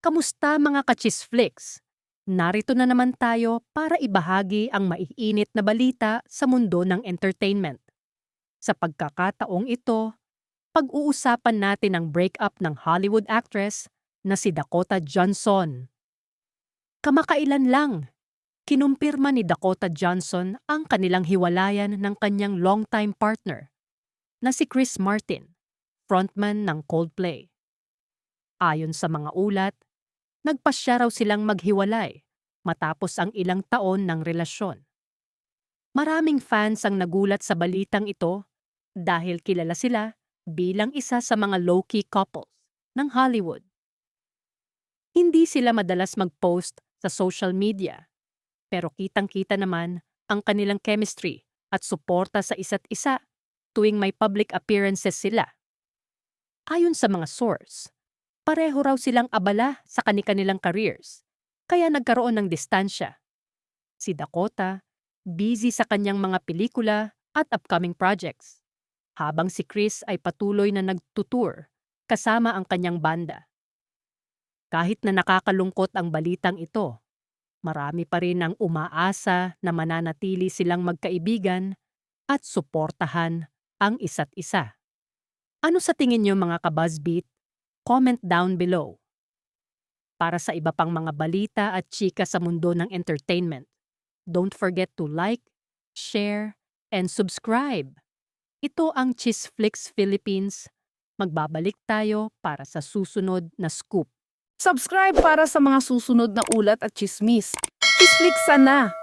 Kamusta mga ka-Chisflix? Narito na naman tayo para ibahagi ang maiinit na balita sa mundo ng entertainment. Sa pagkakataong ito, pag-uusapan natin ang breakup ng Hollywood actress na si Dakota Johnson. Kamakailan lang, kinumpirma ni Dakota Johnson ang kanilang hiwalayan ng kanyang longtime partner na si Chris Martin, frontman ng Coldplay. Ayon sa mga ulat, nagpasya raw silang maghiwalay matapos ang ilang taon ng relasyon. Maraming fans ang nagulat sa balitang ito dahil kilala sila bilang isa sa mga low-key couples ng Hollywood. Hindi sila madalas mag-post sa social media, pero kitang-kita naman ang kanilang chemistry at suporta sa isa't isa tuwing may public appearances sila. Ayon sa mga source, pareho raw silang abala sa kani-kanilang careers, kaya nagkaroon ng distansya. Si Dakota, busy sa kanyang mga pelikula at upcoming projects, habang si Chris ay patuloy na nagtutour kasama ang kanyang banda. Kahit na nakakalungkot ang balitang ito, marami pa rin ang umaasa na mananatili silang magkaibigan at suportahan ang isa't isa. Ano sa tingin niyo mga ka-Buzzbeat? Comment down below. Para sa iba pang mga balita at chika sa mundo ng entertainment, don't forget to like, share, and subscribe. Ito ang Chisflix Philippines. Magbabalik tayo para sa susunod na scoop. Subscribe para sa mga susunod na ulat at chismis. Chisflix na!